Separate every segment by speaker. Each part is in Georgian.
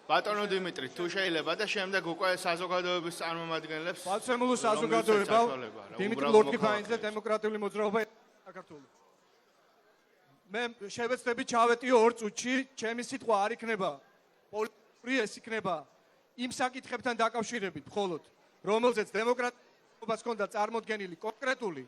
Speaker 1: ბატონო დიმიტრი, თუ შეიძლება და შემდეგ უკვე საზოგადოების წარმომადგენლებს
Speaker 2: პალცემულო საზოგადოება დიმიტრი ლორკიფაინზე დემოკრატიული მოძრაობა საქართველოს. მე შევეცდები ჩავეტიო 2 წუთში, ჩემი სიტყვა არ იქნება პოლიტიკური, ეს იქნება იმ საკითხებთან დაკავშირებით მხოლოდ, რომელზეც დემოკრატიას ჰქონდა წარმოდგენილი კონკრეტული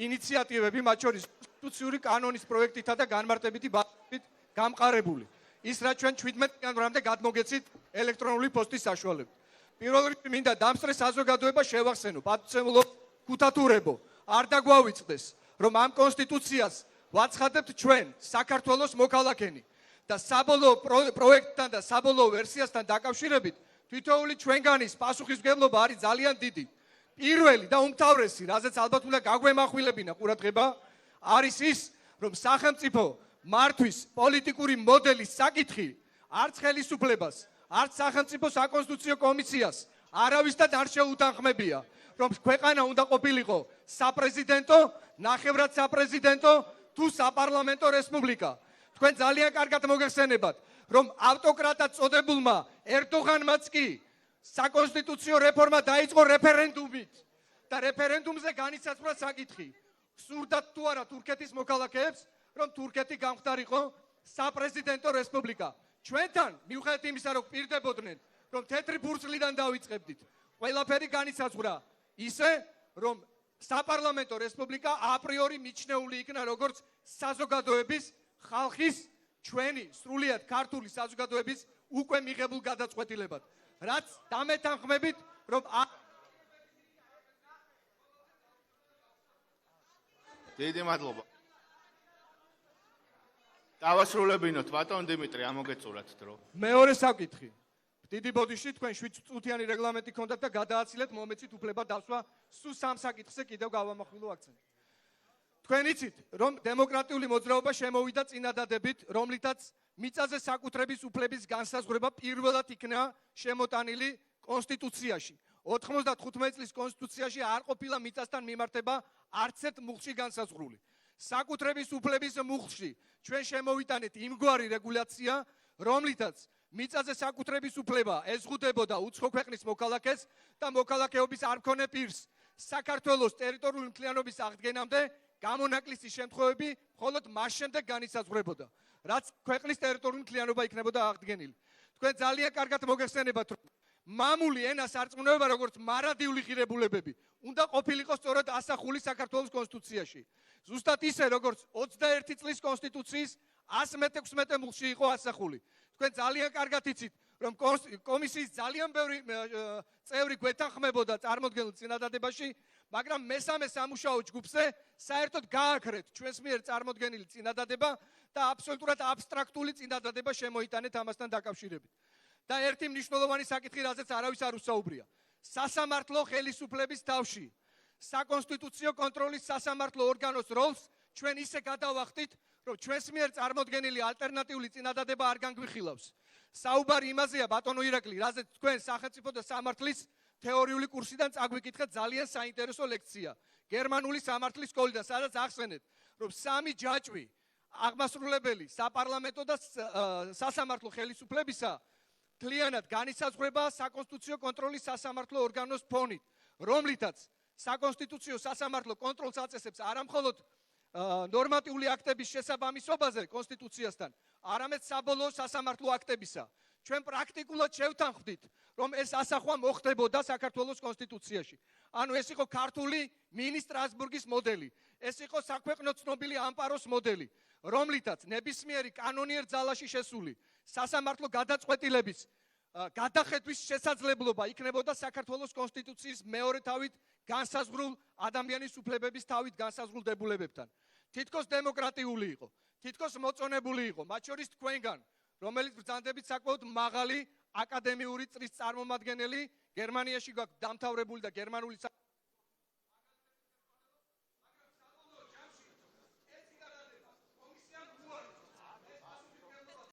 Speaker 2: ინიციატივები, მათ შორის კონსტიტუციური კანონის პროექტითა და განმარტებითი ბაზით გამყარებული. ის რაც ჩვენ 17 იანვრამდე გადმოგეცით ელექტრონული პოსტის საშუალებით. პირველ რიგში მინდა დამსწრე საზოგადოება შევახსენო, პატცემულო ქუთათურებო, არ დაგვავიწყდეს, რომ ამ კონსტიტუციას ვაცხადებთ ჩვენ, საქართველოს მოქალაქენი და საბოლოო პროექტთან და საბოლოო ვერსიასთან დაკავშირებით თითოეული ჩვენგანის პასუხისმგებლობა არის ძალიან დიდი. პირველი და უმთავრესი, რაზეც ალბათ უნდა გაგვემახვილებინა ყურადღება, არის ის, რომ სახელმწიფო მართვის პოლიტიკური მოდელის საკითხი არც ხელისუფლებას, არც სახელმწიფო საკონსტიტუციო კომისიას არავისთან არ შეუთანხმებია, რომ ქვეყანა უნდა ყოფილიყო საპრეზიდენტო, ნახევრად საპრეზიდენტო თუ საპარლამენტო რესპუბლიკა. თქვენ ძალიან კარგად მოგეხსენებათ, რომ ავტოკრატად წოდებულმა ერდოღანმაც კი საკონსტიტუციო რეფორმა დაიწყო რეფერენდუმით და რეფერენდუმზე განისაზღვრა საკითხი. სურდათ თუ არა თურქეთის მოქალაქეებს, რომ თურქეთი გამხდარიყო საპრეზიდენტო რესპუბლიკა. ჩვენთან მიუხედავად იმისა, რომ პირდებოდნენ, რომ თეთრი ფურცლიდან დავიწყებდით, ყველაფერი განისაზღვრა ისე, რომ საპარლამენტო რესპუბლიკა აპრიორი მიჩნეული იქნა როგორც საზოგადოების, ხალხის, ჩვენი სრულიად ქართული საზოგადოების უკვე მიღებულ გადაწყვეტილებად. რაც დამეთანხმებით, რომ
Speaker 1: დიდი მადლობა. დავასრულებინოთ, ბატონ დიმიტრი, ამოგეწურათ დრო.
Speaker 2: მეორე საკითხი. დიდი ბოდიში თქვენ 7 წუთიანი რეგლამენტი ქონდათ და გადააცილეთ მომეცით უფლება დასვა სულ 3 საკითხზე კიდევ გავამახვილო აქცენტი. თქვენ იცით, რომ დემოკრატიული მოძრაობა შემოვიდა წინადადებით, რომლითაც მიწაზე საკუთრების უფლების განსაზღვრება პირველად იქნა შემოტანილი კონსტიტუციაში. 95 წლის კონსტიტუციაში არ ყოფილა მიწასთან მიმართება არც ერთ მუხლში განსაზღვრული. საკუთრების უფლების მუხლში ჩვენ შემოვიტანეთ იმგვარი რეგულაცია, რომლითაც მიწაზე საკუთრების უფლება ეზღუდებოდა უცხო ქვეყნის მოქალაქეს და მოქალაქეობის არ მქონე პირს. საქართველოს ტერიტორიული მთლიანობის აღდგენამდე გამონაკლისის შემთხვევები მხოლოდ მას შემდეგ განისაზღვრებოდა, რაც ქვეყნის ტერიტორიული მთლიანობა იქნებოდა აღდგენილი. თქვენ ძალიან კარგად მოგეხსენებათ, რომ მამული ენას არწმუნება როგორც მარადიული ღირებულებები უნდა ყოფილიყო სწორედ ასახული საქართველოს კონსტიტუციაში. ზუსტად ისე, როგორც 21 წლის კონსტიტუციის 116 მუხლში იყო ასახული. თქვენ ძალიან კარგად იცით, რომ კომისიის ძალიან ბევრი წევრი გვეთანხმებოდა წარმოდგენილ წინადადებაში, მაგრამ მესამე სამუშაო ჯგუფზე საერთოდ გააქრეთ ჩვენს მიერ წარმოდგენილი წინადადება და აბსოლუტურად აბსტრაქტული წინადადება შემოიტანეთ ამასთან დაკავშირებით. და ერთი მნიშვნელოვანი საკითხი, რაზეც არავის არ უსაუბრია. სასამართლო ხელისუფლების თავში საკონსტიტუციო კონტროლის სასამართლო ორგანოს როლს ჩვენ ისე გადავახტით, რომ ჩვენს მიერ წარმოდგენილი ალტერნატიული წინადადება არ განგვიხილავს. საუბარი იმაზეა, ბატონო ირაკლი, რაზეც თქვენ სახელმწიფო და სამართლის თეორიული კურსიდან წაგვიკითხეთ ძალიან საინტერესო ლექცია. გერმანული სამართლის სკოლიდან, სადაც ახსენეთ, რომ 3 ჯაჭვი აღმასრულებელი, საპარლამენტო და სასამართლო ხელისუფლებისა მთლიანად განისაზღვრება საკონსტიტუციო კონტროლის სასამართლო ორგანოს ფონით, რომლითაც საკონსტიტუციო სასამართლო კონტროლს აწესებს არა მხოლოდ ნორმატიული აქტების შესაბამისობაზე კონსტიტუციასთან, არამედ საბოლოო სასამართლო აქტებისა. ჩვენ პრაქტიკულად შევთანხმდით, რომ ეს ასახვა მოხდებოდა საქართველოს კონსტიტუციაში. ანუ ეს იყო ქართული მინი სტრასბურგის მოდელი, ეს იყო საქვეყნო ცნობილი ამპაროს მოდელი, რომლითაც ნებისმიერი კანონიერ ძალაში შესული სასამართლო გადაწყვეტილების გადახედვის შესაძლებლობა იქნებოდა საქართველოს კონსტიტუციის მეორე თავით განსაზღვრულ ადამიანის უფლებების თავით განსაზღვრულ დებულებებთან. თითქოს დემოკრატიული იყო, თითქოს მოწონებული იყო, მათ შორის თქვენგან, რომელიც ბრძანდებით საკმაოდ მაღალი აკადემიური წრის წარმომადგენელი, გერმანიაში გვაქვს დამთავრებული და გერმანული